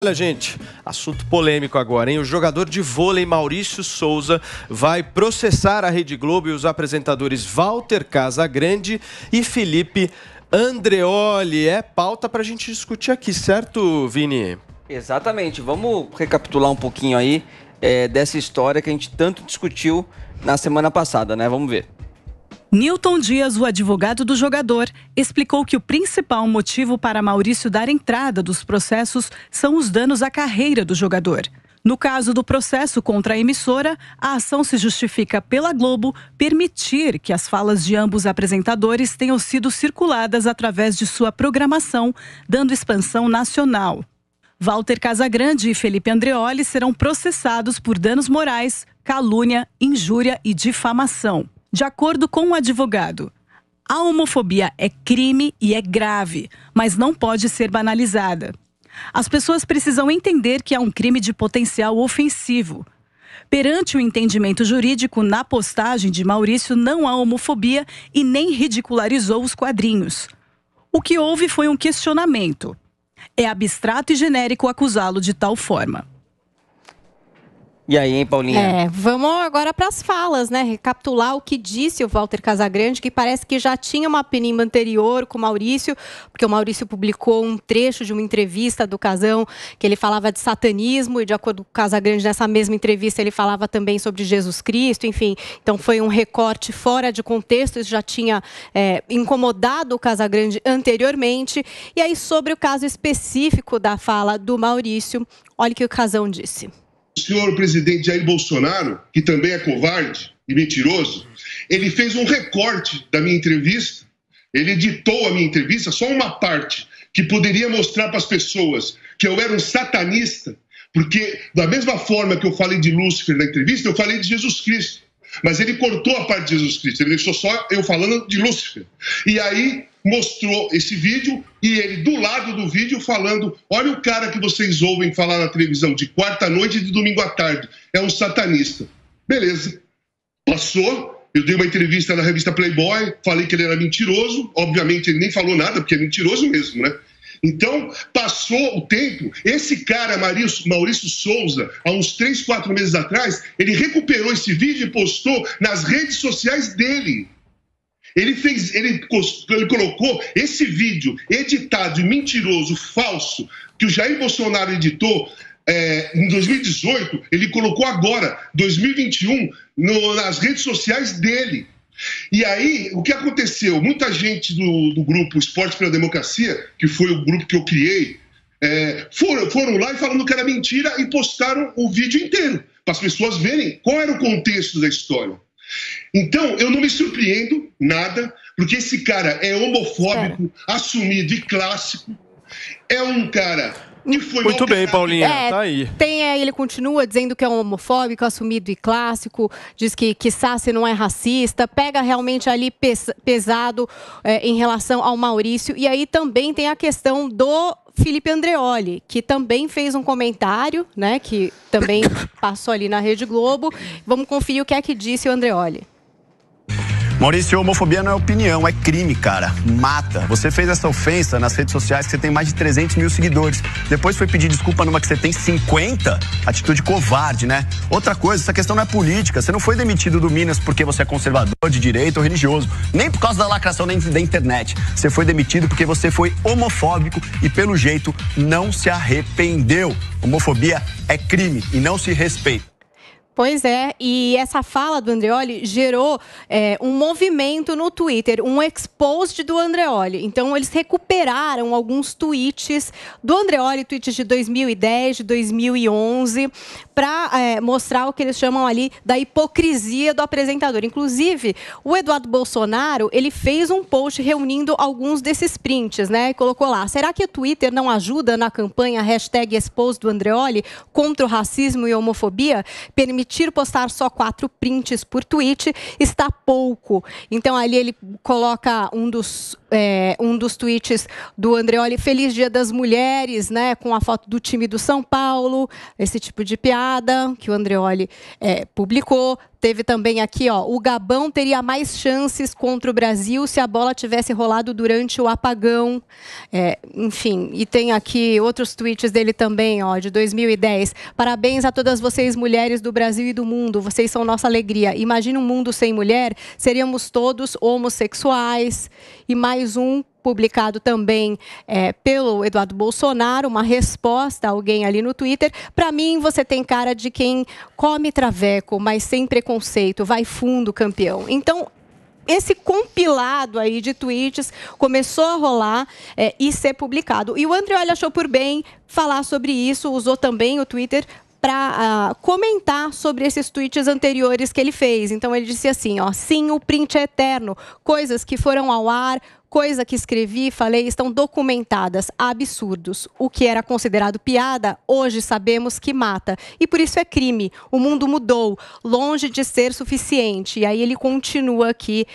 Olha, gente, assunto polêmico agora, hein? O jogador de vôlei Maurício Souza vai processar a Rede Globo e os apresentadores Walter Casagrande e Felipe Andreoli. É pauta pra gente discutir aqui, certo, Vini? Exatamente. Vamos recapitular um pouquinho aí dessa história que a gente tanto discutiu na semana passada, né? Vamos ver. Newton Dias, o advogado do jogador, explicou que o principal motivo para Maurício dar entrada dos processos são os danos à carreira do jogador. No caso do processo contra a emissora, a ação se justifica pela Globo permitir que as falas de ambos apresentadores tenham sido circuladas através de sua programação, dando expansão nacional. Walter Casagrande e Felipe Andreoli serão processados por danos morais, calúnia, injúria e difamação. De acordo com o advogado, a homofobia é crime e é grave, mas não pode ser banalizada. As pessoas precisam entender que há um crime de potencial ofensivo. Perante o entendimento jurídico, na postagem de Maurício não há homofobia e nem ridicularizou os quadrinhos. O que houve foi um questionamento. É abstrato e genérico acusá-lo de tal forma. E aí, hein, Paulinha? Vamos agora para as falas, né? Recapitular o que disse o Walter Casagrande, que parece que já tinha uma penima anterior com o Maurício, porque o Maurício publicou um trecho de uma entrevista do Casão, que ele falava de satanismo, e de acordo com o Casagrande, nessa mesma entrevista, ele falava também sobre Jesus Cristo, enfim. Então, foi um recorte fora de contexto, isso já tinha incomodado o Casagrande anteriormente. E aí, sobre o caso específico da fala do Maurício, olha o que o Casão disse. O senhor presidente Jair Bolsonaro, que também é covarde e mentiroso, ele fez um recorte da minha entrevista, ele editou a minha entrevista, só uma parte, que poderia mostrar para as pessoas que eu era um satanista, porque da mesma forma que eu falei de Lúcifer na entrevista, eu falei de Jesus Cristo. Mas ele cortou a parte de Jesus Cristo, ele deixou só eu falando de Lúcifer. E aí mostrou esse vídeo e ele do lado do vídeo falando: olha o cara que vocês ouvem falar na televisão de quarta à noite e de domingo à tarde, é um satanista. Beleza, passou, eu dei uma entrevista na revista Playboy, falei que ele era mentiroso, obviamente ele nem falou nada, porque é mentiroso mesmo, né? Então, passou o tempo, esse cara, Maurício Souza, há uns 3, 4 meses atrás, ele recuperou esse vídeo e postou nas redes sociais dele. Ele colocou esse vídeo editado e mentiroso, falso, que o Jair Bolsonaro editou em 2018, ele colocou agora, 2021, nas redes sociais dele. E aí, o que aconteceu? Muita gente do grupo Esporte pela Democracia, que foi o grupo que eu criei, foram lá e falando que era mentira e postaram o vídeo inteiro, para as pessoas verem qual era o contexto da história. Então, eu não me surpreendo nada, porque esse cara é homofóbico, assumido e clássico, é um cara... Muito bem, Paulinha, tá aí. Ele continua dizendo que é um homofóbico, assumido e clássico, diz que Sassi não é racista, pega realmente ali pesado em relação ao Maurício. E aí também tem a questão do Felipe Andreoli, que também fez um comentário, né, que também passou ali na Rede Globo. Vamos conferir o que é que disse o Andreoli. Maurício, homofobia não é opinião, é crime, cara. Mata. Você fez essa ofensa nas redes sociais que você tem mais de 300 mil seguidores. Depois foi pedir desculpa numa que você tem 50. Atitude covarde, né? Outra coisa, essa questão não é política. Você não foi demitido do Minas porque você é conservador, de direita ou religioso. Nem por causa da lacração da internet. Você foi demitido porque você foi homofóbico e, pelo jeito, não se arrependeu. Homofobia é crime e não se respeita. Pois é, e essa fala do Andreoli gerou um movimento no Twitter, um expost do Andreoli. Então, eles recuperaram alguns tweets do Andreoli, tweets de 2010, de 2011, para mostrar o que eles chamam ali da hipocrisia do apresentador. Inclusive, o Eduardo Bolsonaro, ele fez um post reunindo alguns desses prints, né? E colocou lá: será que o Twitter não ajuda na campanha #expost do Andreoli contra o racismo e homofobia? Permitir postar só 4 prints por tweet está pouco. Então, ali ele coloca um dos um dos tweets do Andreoli, Feliz Dia das Mulheres, né, com a foto do time do São Paulo, esse tipo de piada que o Andreoli publicou. Teve também aqui, o Gabão teria mais chances contra o Brasil se a bola tivesse rolado durante o apagão. Enfim, e tem aqui outros tweets dele também, de 2010. Parabéns a todas vocês, mulheres do Brasil e do mundo. Vocês são nossa alegria. Imagina um mundo sem mulher, seríamos todos homossexuais. E mais um publicado também pelo Eduardo Bolsonaro, uma resposta a alguém ali no Twitter. Para mim, você tem cara de quem come traveco, mas sem preconceito, vai fundo, campeão. Então, esse compilado aí de tweets começou a rolar e ser publicado. E o Andreoli achou por bem falar sobre isso, usou também o Twitter para comentar sobre esses tweets anteriores que ele fez. Então, ele disse assim, sim, o print é eterno, coisas que foram ao ar, coisa que escrevi e falei estão documentadas, absurdos. O que era considerado piada, hoje sabemos que mata. E por isso é crime. O mundo mudou, longe de ser suficiente. E aí ele continua aqui,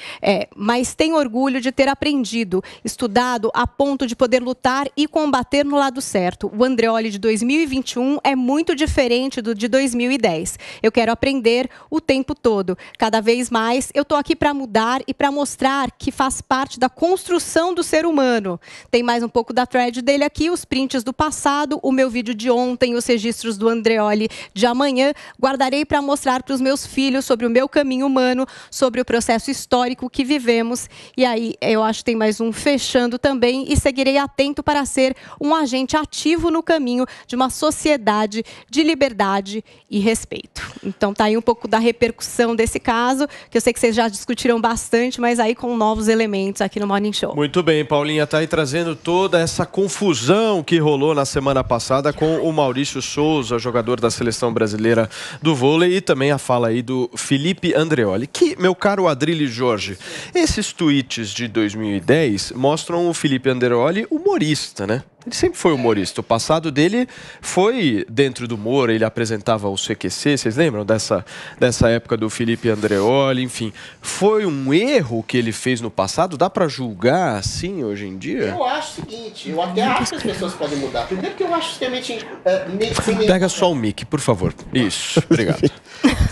mas tem orgulho de ter aprendido, estudado a ponto de poder lutar e combater no lado certo. O Andreoli de 2021 é muito diferente do de 2010. Eu quero aprender o tempo todo. Cada vez mais, eu estou aqui para mudar e para mostrar que faz parte da construção do ser humano. Tem mais um pouco da thread dele aqui, os prints do passado, o meu vídeo de ontem, os registros do Andreoli de amanhã. Guardarei para mostrar para os meus filhos sobre o meu caminho humano, sobre o processo histórico que vivemos. E aí, eu acho que tem mais um fechando também, e seguirei atento para ser um agente ativo no caminho de uma sociedade de liberdade e respeito. Então, tá aí um pouco da repercussão desse caso, que eu sei que vocês já discutiram bastante, mas aí com novos elementos aqui no Morning Show. Muito bem, Paulinha, tá aí trazendo toda essa confusão que rolou na semana passada com o Maurício Souza, jogador da Seleção Brasileira do vôlei, e também a fala aí do Felipe Andreoli, que, meu caro Adrilho Jorge, esses tweets de 2010 mostram o Felipe Andreoli humorista, né? Ele sempre foi humorista. O passado dele foi dentro do humor, ele apresentava o CQC, vocês lembram dessa época do Felipe Andreoli? Enfim, foi um erro que ele fez no passado? Dá pra julgar assim hoje em dia? Eu acho o seguinte, eu até acho que as pessoas podem mudar. Primeiro que eu acho extremamente... Pega só o mic, por favor. Isso, obrigado.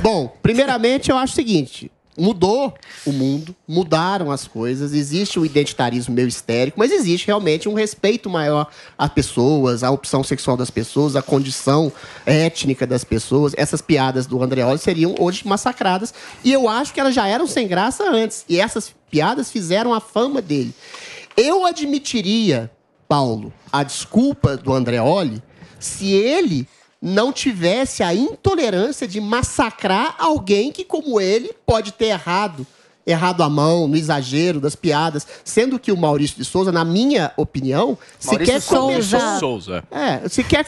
Bom, primeiramente eu acho o seguinte... Mudou o mundo, mudaram as coisas, existe um identitarismo meio histérico, mas existe realmente um respeito maior às pessoas, à opção sexual das pessoas, à condição étnica das pessoas. Essas piadas do Andreoli seriam hoje massacradas, e eu acho que elas já eram sem graça antes, e essas piadas fizeram a fama dele. Eu admitiria, Paulo, a desculpa do Andreoli se ele não tivesse a intolerância de massacrar alguém que, como ele, pode ter errado a mão, no exagero das piadas, sendo que o Maurício de Souza, na minha opinião, sequer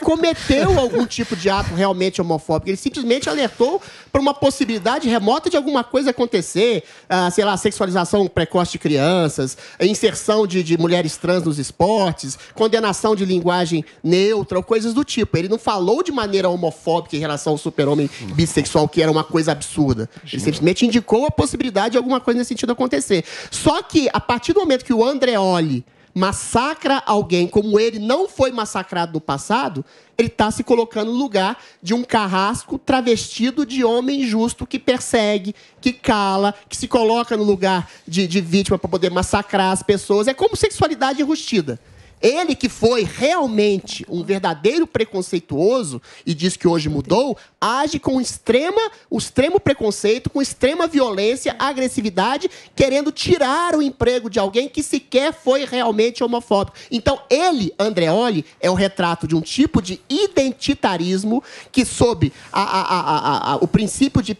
cometeu algum tipo de ato realmente homofóbico. Ele simplesmente alertou para uma possibilidade remota de alguma coisa acontecer, sei lá, sexualização precoce de crianças, inserção de mulheres trans nos esportes, condenação de linguagem neutra, ou coisas do tipo. Ele não falou de maneira homofóbica em relação ao super-homem bissexual, que era uma coisa absurda. Ele simplesmente indicou a possibilidade de alguma coisa nesse sentido acontecer. Só que, a partir do momento que o Andreoli massacra alguém como ele não foi massacrado no passado, ele está se colocando no lugar de um carrasco travestido de homem justo que persegue, que cala, que se coloca no lugar de vítima para poder massacrar as pessoas. É como sexualidade enrustida. Ele que foi realmente um verdadeiro preconceituoso e diz que hoje mudou, age com extremo preconceito, com extrema violência, agressividade, querendo tirar o emprego de alguém que sequer foi realmente homofóbico. Então, ele, Andreoli, é o retrato de um tipo de identitarismo que, sob o princípio de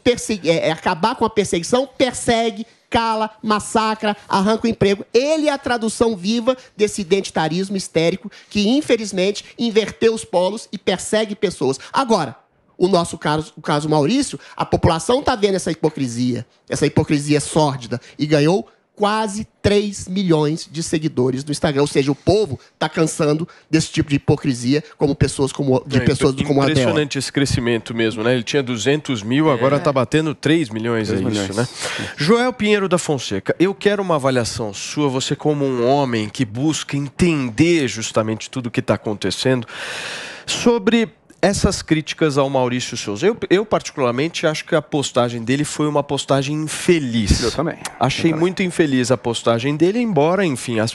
acabar com a perseguição, persegue, cala, massacra, arranca o emprego. Ele é a tradução viva desse identitarismo histérico que, infelizmente, inverteu os polos e persegue pessoas. Agora, o caso Maurício, a população está vendo essa hipocrisia sórdida e ganhou quase 3 milhões de seguidores no Instagram. Ou seja, o povo está cansando desse tipo de hipocrisia como pessoas como como a impressionante esse crescimento mesmo, né? Ele tinha 200 mil, agora está batendo 3 milhões, 3 milhões. Isso, né? Joel Pinheiro da Fonseca, eu quero uma avaliação sua, você como um homem que busca entender justamente tudo o que está acontecendo, sobre essas críticas ao Maurício Souza. Eu particularmente acho que a postagem dele foi uma postagem infeliz. Eu também. Achei muito infeliz a postagem dele, embora, enfim, as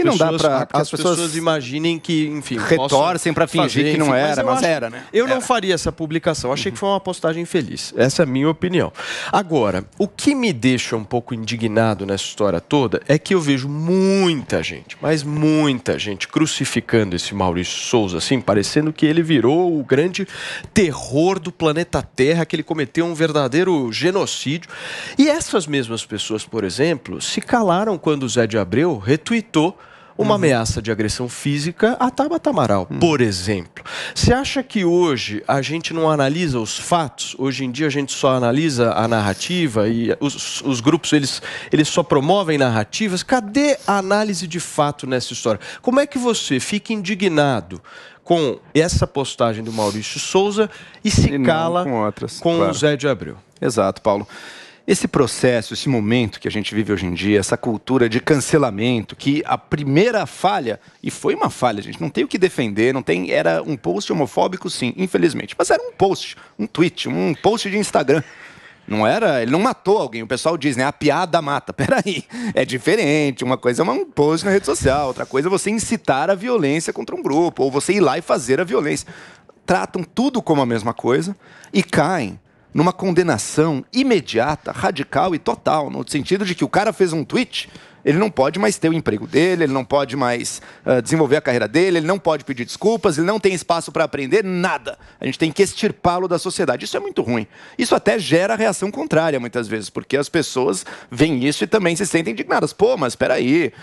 pessoas imaginem que, enfim, retorcem para fingir que não era, mas era, né? Eu não faria essa publicação. Achei que foi uma postagem infeliz. Essa é a minha opinião. Agora, o que me deixa um pouco indignado nessa história toda é que eu vejo muita gente, mas muita gente crucificando esse Maurício Souza, assim, parecendo que ele virou o grande terror do planeta Terra, que ele cometeu um verdadeiro genocídio. E essas mesmas pessoas, por exemplo, se calaram quando o Zé de Abreu retuitou uma ameaça de agressão física a Tabata Amaral, por exemplo. Você acha que hoje a gente não analisa os fatos? Hoje em dia a gente só analisa a narrativa e os grupos eles só promovem narrativas? Cadê a análise de fato nessa história? Como é que você fica indignado com essa postagem do Maurício Souza e se cala com o Zé de Abreu? Exato, Paulo. Esse processo, esse momento que a gente vive hoje em dia, essa cultura de cancelamento, que a primeira falha, e foi uma falha, gente, não tem o que defender, era um post homofóbico, sim, infelizmente, mas era um post, um tweet, um post de Instagram. Não era, ele não matou alguém, o pessoal diz, né, a piada mata. Peraí, é diferente, uma coisa é um post na rede social, outra coisa é você incitar a violência contra um grupo, ou você ir lá e fazer a violência. Tratam tudo como a mesma coisa e caem numa condenação imediata, radical e total, no sentido de que o cara fez um tweet, ele não pode mais ter o emprego dele, ele não pode mais desenvolver a carreira dele, ele não pode pedir desculpas, ele não tem espaço para aprender, nada. A gente tem que extirpá-lo da sociedade. Isso é muito ruim. Isso até gera reação contrária, muitas vezes, porque as pessoas veem isso e também se sentem indignadas. Pô, mas espera aí,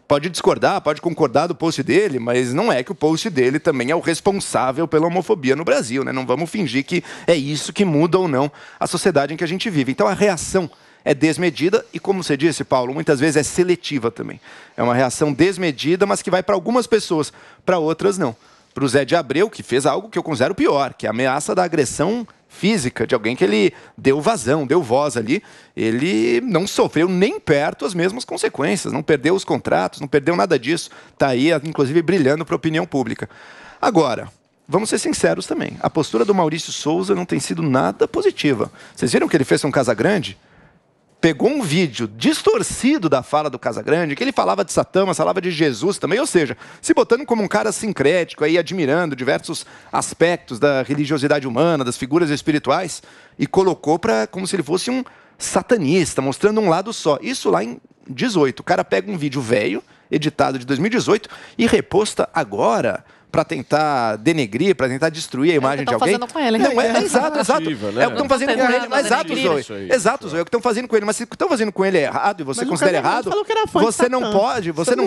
pode discordar, pode concordar do post dele, mas não é que o post dele também é o responsável pela homofobia no Brasil, né? Não vamos fingir que é isso que muda ou não a sociedade em que a gente vive. Então a reação é desmedida e, como você disse, Paulo, muitas vezes é seletiva também. É uma reação desmedida, mas que vai para algumas pessoas, para outras não. Para o Zé de Abreu, que fez algo que eu considero pior, que é a ameaça da agressão física de alguém que ele deu vazão, deu voz ali, ele não sofreu nem perto as mesmas consequências, não perdeu os contratos, não perdeu nada disso, está aí, inclusive, brilhando para a opinião pública. Agora, vamos ser sinceros também, a postura do Maurício Souza não tem sido nada positiva. Vocês viram que ele fez com Casagrande? Pegou um vídeo distorcido da fala do Casagrande, que ele falava de Satã, mas falava de Jesus também, ou seja, se botando como um cara sincrético, aí admirando diversos aspectos da religiosidade humana, das figuras espirituais, e colocou como se ele fosse um satanista, mostrando um lado só. Isso lá em 18. O cara pega um vídeo velho, editado de 2018, e reposta agora para tentar denegrir, para tentar destruir a imagem de alguém. Com ele, não é, exato. Né? É o que estão fazendo com ele. Mas exato, Zoe. Exato, Zoe. É o que estão fazendo com ele. Mas se estão fazendo com ele é errado e você considera errado, você não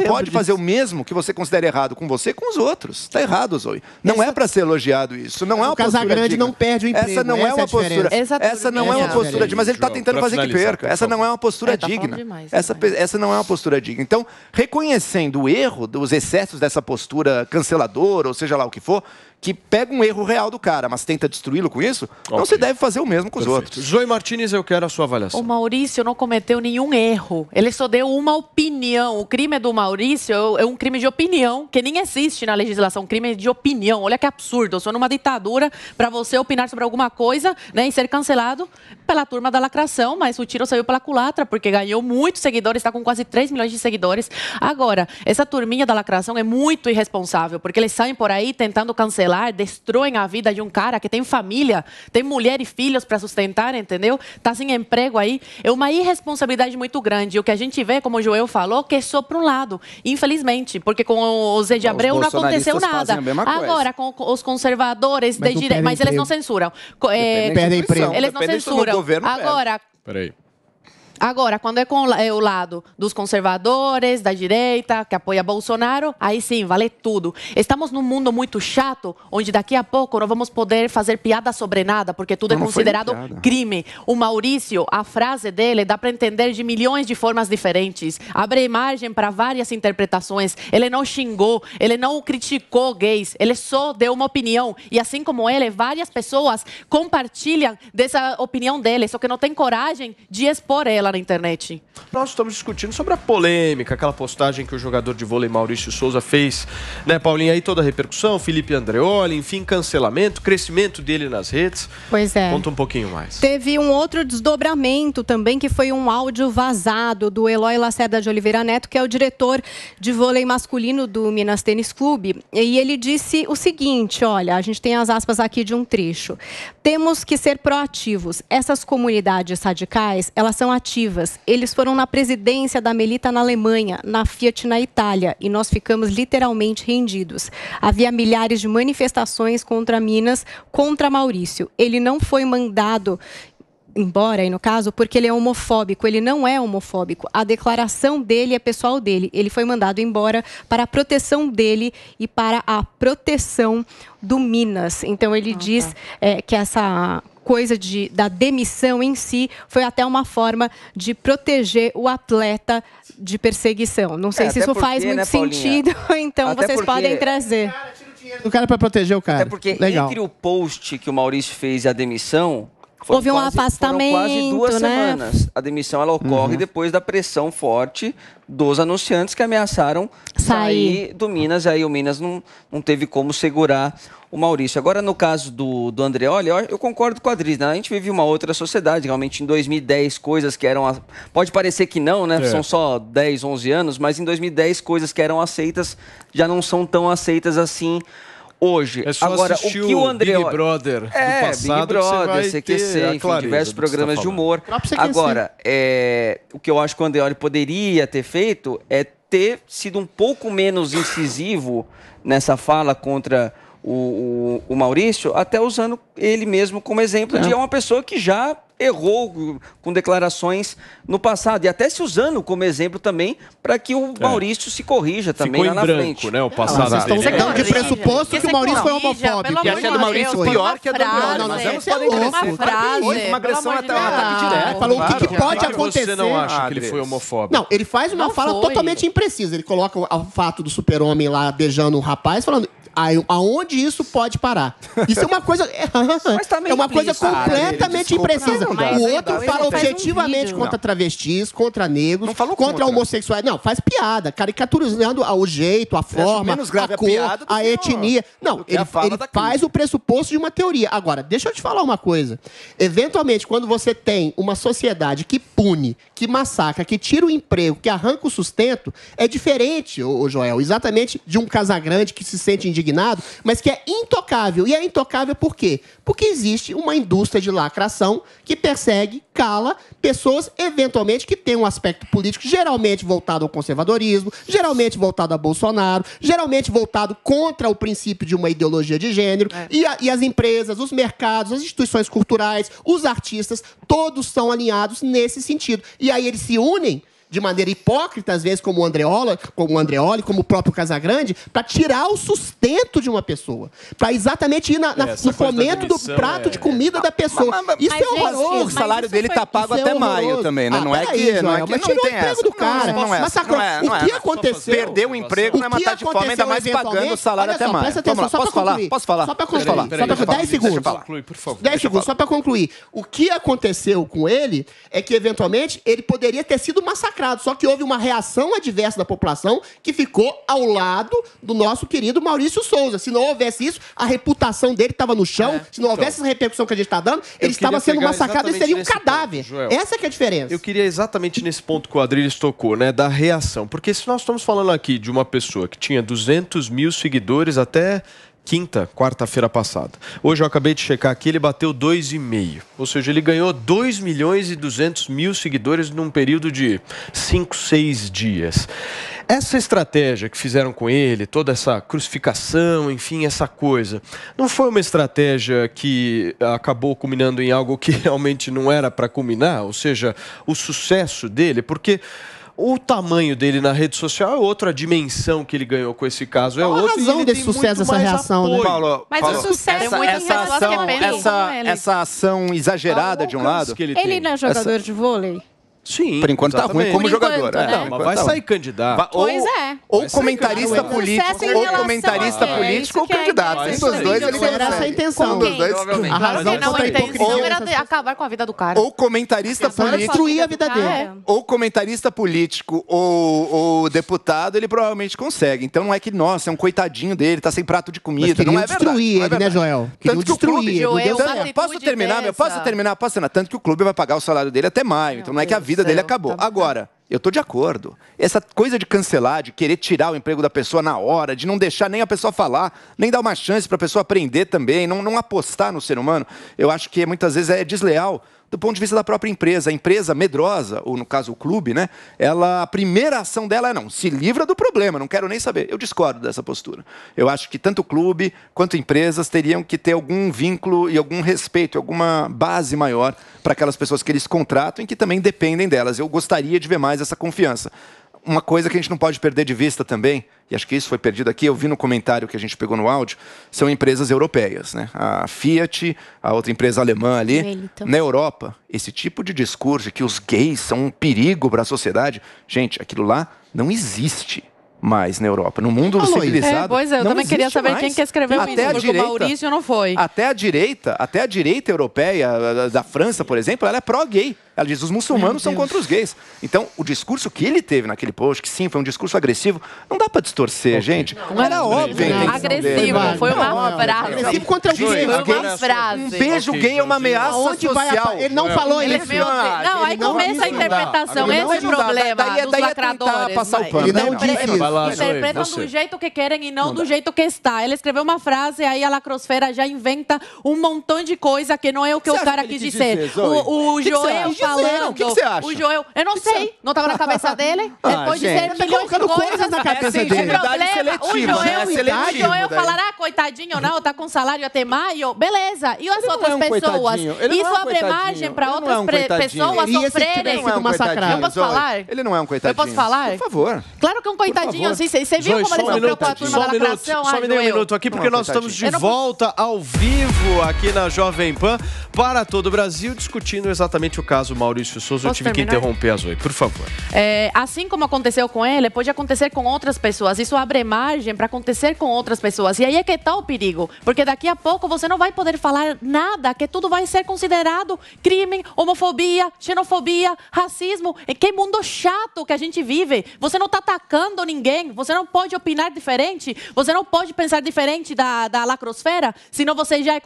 pode fazer o mesmo que você considera errado com você com os outros. Está errado, Zoe. Não é para ser elogiado isso. Não é uma postura Casagrande não perde o emprego. Essa não é uma postura. Essa não é uma postura digna. Mas ele está tentando fazer que perca. Essa não é uma postura digna. Essa não é uma postura digna. Então, reconhecendo o erro, dos excessos dessa postura canceladora, ou seja lá o que for, que pega um erro real do cara, mas tenta destruí-lo com isso, não se deve fazer o mesmo com os outros. Zoe Martins, eu quero a sua avaliação. O Maurício não cometeu nenhum erro. Ele só deu uma opinião. O crime do Maurício é um crime de opinião, que nem existe na legislação. Crime de opinião. Olha que absurdo. Eu sou numa ditadura para você opinar sobre alguma coisa, né, e ser cancelado pela turma da lacração, mas o tiro saiu pela culatra, porque ganhou muitos seguidores, está com quase 3 milhões de seguidores. Agora, essa turminha da lacração é muito irresponsável, porque eles saem por aí tentando cancelar, destroem a vida de um cara que tem família, tem mulher e filhos para sustentar, entendeu? Está sem emprego aí. É uma irresponsabilidade muito grande. O que a gente vê, como o Joel falou, que é só para um lado, infelizmente, porque com o Zé de Abreu não aconteceu nada. Agora, com os conservadores de direita, mas eles não censuram. Perdem emprego. Eles não censuram. Agora... Peraí. Agora, quando é com o lado dos conservadores, da direita, que apoia Bolsonaro, aí sim, vale tudo. Estamos num mundo muito chato, onde daqui a pouco não vamos poder fazer piada sobre nada, porque tudo é considerado crime. O Maurício, a frase dele dá para entender de milhões de formas diferentes. Abre margem para várias interpretações. Ele não xingou, ele não criticou gays, ele só deu uma opinião. E assim como ele, várias pessoas compartilham dessa opinião dele, só que não tem coragem de expor ela na internet. Nós estamos discutindo sobre a polêmica, aquela postagem que o jogador de vôlei Maurício Souza fez, né, Paulinha? Aí toda a repercussão, Felipe Andreoli, enfim, cancelamento, crescimento dele nas redes. Pois é. Conta um pouquinho mais. Teve um outro desdobramento também, que foi um áudio vazado do Eloy Lacerda de Oliveira Neto, que é o diretor de vôlei masculino do Minas Tênis Clube. E ele disse o seguinte, olha, a gente tem as aspas aqui de um trecho. Temos que ser proativos. Essas comunidades radicais, elas são ativas. Eles foram na presidência da Melita na Alemanha, na Fiat na Itália, e nós ficamos literalmente rendidos. Havia milhares de manifestações contra Minas, contra Maurício. Ele não foi mandado embora, aí no caso, porque ele é homofóbico. Ele não é homofóbico. A declaração dele é pessoal dele. Ele foi mandado embora para a proteção dele e para a proteção do Minas. Então, ele diz que essa coisa da demissão em si foi até uma forma de proteger o atleta de perseguição. Não sei se isso faz muito sentido, então até vocês podem trazer. O cara para proteger o cara. Até porque entre o post que o Maurício fez e a demissão, houve um afastamento, foram quase 2 né? semanas. A demissão ela ocorre depois da pressão forte dos anunciantes que ameaçaram sair do Minas. Aí o Minas não teve como segurar o Maurício. Agora, no caso do Andreoli, eu concordo com a Adri, né? A gente vive uma outra sociedade. Realmente, em 2010, coisas que eram... Pode parecer que não, né? São só 10, 11 anos, mas em 2010, coisas que eram aceitas já não são tão aceitas assim hoje. É só agora, o assistir que o Andreoli... Big Brother do passado, Big Brother, você vai CQC, ter enfim, diversos programas de humor. Agora, o que eu acho que o Andreoli poderia ter feito é ter sido um pouco menos incisivo nessa fala contra o Maurício, até usando ele mesmo como exemplo de uma pessoa que já errou com declarações no passado, e até se usando como exemplo também para que o Maurício se corrija também lá na frente. Né, o passado Vocês estão pegando de pressuposto que o Maurício foi homofóbico. E a do Maurício pior que a do Andreoli. Não, Nós mas podem crescer. Uma agressão até um ataque direto. Falou o que pode acontecer. Você não acha que ele foi homofóbico? Não, ele faz uma fala totalmente imprecisa. Ele coloca o fato do super-homem lá beijando um rapaz, falando... Aonde isso pode parar? Isso é uma coisa... é uma coisa completamente imprecisa. O outro fala objetivamente contra travestis, contra negros, contra homossexuais. Não, faz piada, caricaturizando o jeito, a forma, a cor, a etnia. Não, ele faz o pressuposto de uma teoria. Agora, deixa eu te falar uma coisa. Eventualmente, quando você tem uma sociedade que pune, que massacra, que tira o emprego, que arranca o sustento, é diferente, Joel, exatamente de um Casagrande que se sente indignado, mas que é intocável. E é intocável por quê? Porque existe uma indústria de lacração que persegue, cala pessoas, eventualmente, que têm um aspecto político geralmente voltado ao conservadorismo, geralmente voltado a Bolsonaro, geralmente voltado contra o princípio de uma ideologia de gênero. E as empresas, os mercados, as instituições culturais, os artistas, todos são alinhados nesse sentido. E aí eles se unem de maneira hipócrita, às vezes, como o Andreoli, como o próprio Casagrande, para tirar o sustento de uma pessoa. Para exatamente ir no fomento do prato de comida da pessoa. Isso é horroroso. O salário dele tá pago até maio também, né? Não é que não tem essa. Do cara. Massacrou. O que aconteceu? Perdeu o emprego, não é matar de fome, ainda mais pagando o salário até maio. Presta atenção, só para concluir. Posso falar? Só para concluir. 10 segundos. 10 segundos, só para concluir. O que aconteceu com ele é que, eventualmente, ele poderia ter sido massacrado. Só que houve uma reação adversa da população que ficou ao lado do nosso querido Maurício Souza. Se não houvesse isso, a reputação dele estava no chão. Se não houvesse essa repercussão que a gente está dando, ele estava sendo massacrado e seria um cadáver. Essa que é a diferença. Eu queria exatamente nesse ponto que o Adriles tocou, né, da reação. Porque se nós estamos falando aqui de uma pessoa que tinha 200 mil seguidores até quarta-feira passada. Hoje eu acabei de checar aqui, ele bateu 2,5. Ou seja, ele ganhou 2.200.000 seguidores num período de 5, 6 dias. Essa estratégia que fizeram com ele, toda essa crucificação, enfim, essa coisa, não foi uma estratégia que acabou culminando em algo que realmente não era para culminar? Ou seja, o sucesso dele, porque o tamanho dele na rede social é outra, a dimensão que ele ganhou com esse caso é outra. A razão desse sucesso, dessa reação, né? Paulo, Mas o sucesso essa ação exagerada de um lado. Ele não é jogador de vôlei? Sim, por enquanto exatamente. tá ruim como jogador. Né? Não, mas vai sair candidato. Pois é. Ou comentarista político, ou comentarista político, ou candidato. Um dos dois ele era essa a intenção. Um dos dois. A razão Não, a intenção era acabar com a vida do cara. Ou comentarista político. Destruir a vida dele. Ou comentarista político ou deputado, ele provavelmente consegue. Então não é que, nossa, é um coitadinho dele, tá sem prato de comida. Não é verdade. Destruir ele, né, Joel? Tanto que o clube... Posso terminar? Tanto que o clube vai pagar o salário dele até maio. Então não é que a vida dele acabou. Agora, eu tô de acordo. Essa coisa de cancelar, de querer tirar o emprego da pessoa na hora, de não deixar nem a pessoa falar, nem dar uma chance para a pessoa aprender também, não apostar no ser humano, eu acho que muitas vezes é desleal do ponto de vista da própria empresa. A empresa medrosa, ou no caso o clube, né? A primeira ação dela é não, se livra do problema, não quero nem saber. Eu discordo dessa postura. Eu acho que tanto o clube quanto empresas teriam que ter algum vínculo e algum respeito, alguma base maior para aquelas pessoas que eles contratam e que também dependem delas. Eu gostaria de ver mais essa confiança. Uma coisa que a gente não pode perder de vista também, e acho que isso foi perdido aqui, eu vi no comentário que a gente pegou no áudio, são empresas europeias, né? A Fiat, a outra empresa alemã ali. Na Europa, esse tipo de discurso de que os gays são um perigo para a sociedade, gente, aquilo lá não existe mais na Europa. No mundo civilizado, pois é, eu também queria saber quem que escreveu isso, porque o Maurício não foi. Até a direita europeia, da França, por exemplo, ela é pró-gay. Ela diz, os muçulmanos são contra os gays. Então, o discurso que ele teve naquele post, que sim, foi um discurso agressivo, não dá pra distorcer, gente. Não era óbvio. Agressivo, foi uma frase. Agressivo contra o gay. Foi uma frase. Um beijo gay é uma ameaça social. Ele não falou isso. Não, aí começa a interpretação. Esse é o problema dos lacradores. Ele não disse isso. Interpretam do jeito que querem e não do jeito que está. Ele escreveu uma frase, aí a lacrosfera já inventa um montão de coisa que não é o que o cara quis dizer. O Joel falando. O que você acha? O Joel, eu não sei. Não estava na cabeça dele. Ele pode dizer milhões de coisas na cabeça dele. O Joel falará, coitadinho, não, tá com salário até maio. Beleza. E as outras pessoas? Isso abre margem para outras pessoas sofrerem. Eu posso falar? Ele não é um coitadinho. Eu posso falar? Por favor. Claro que é um coitadinho, assim. Você viu como ele sofreu com a turma da lacração? Só me dê um minuto aqui, porque nós estamos de volta ao vivo aqui na Jovem Pan para todo o Brasil, discutindo exatamente o caso Maurício Souza. Eu tive que interromper a Zoe, por favor. Assim como aconteceu com ele, pode acontecer com outras pessoas. Isso abre margem para acontecer com outras pessoas. E aí é que está o perigo. Porque daqui a pouco você não vai poder falar nada, que tudo vai ser considerado crime, homofobia, xenofobia, racismo. Que mundo chato que a gente vive. Você não está atacando ninguém, você não pode opinar diferente, você não pode pensar diferente da lacrosfera, senão você já é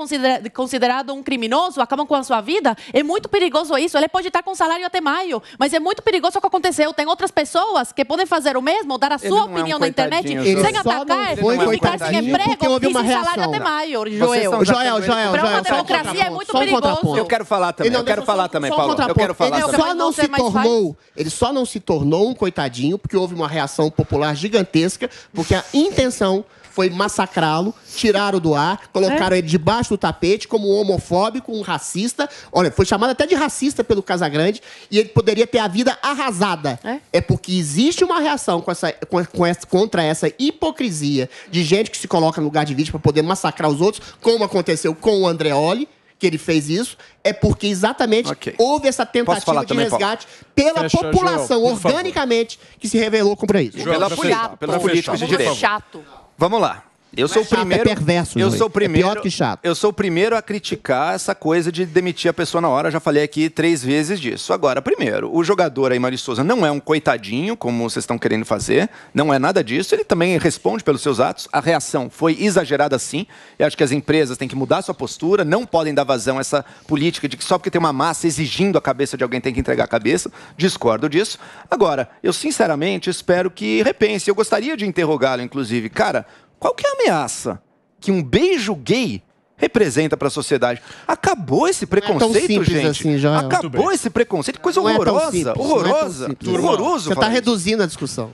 considerado um criminoso, acabam com a sua vida. É muito perigoso isso. Ele pode estar com salário até maio, mas é muito perigoso o que aconteceu. Tem outras pessoas que podem fazer o mesmo, dar a sua opinião na internet, sem atacar, e ficar sem emprego e sem salário até maio, Joel. Joel. Para uma democracia é muito perigoso. Eu quero falar também, Paulo. Eu quero falar também. Ele só não se tornou um coitadinho porque houve uma reação popular gigantesca, porque a intenção foi massacrá-lo, tiraram do ar, colocaram ele debaixo do tapete como um homofóbico, um racista. Olha, foi chamado até de racista pelo Casagrande e ele poderia ter a vida arrasada. É porque existe uma reação contra essa hipocrisia de gente que se coloca no lugar de vítima para poder massacrar os outros, como aconteceu com o Andreoli, que ele fez isso, é porque exatamente houve essa tentativa de resgate pela população, Joel, organicamente, que se revelou contra isso. Pela política de direito. Vamos lá. Eu sou o primeiro. É perverso, eu sou o primeiro. É pior que chato. Eu sou o primeiro a criticar essa coisa de demitir a pessoa na hora. Já falei aqui 3 vezes disso. Agora, primeiro, o jogador aí, Maurício Souza, não é um coitadinho, como vocês estão querendo fazer. Não é nada disso. Ele também responde pelos seus atos. A reação foi exagerada, sim. Eu acho que as empresas têm que mudar sua postura. Não podem dar vazão a essa política de que só porque tem uma massa exigindo a cabeça de alguém tem que entregar a cabeça. Discordo disso. Agora, eu sinceramente espero que repense. Eu gostaria de interrogá-lo, inclusive. Cara, qual que é a ameaça que um beijo gay representa para a sociedade? Acabou esse preconceito, gente. Assim, Joel. Acabou esse preconceito. Coisa horrorosa. Horroroso. Você está reduzindo a discussão.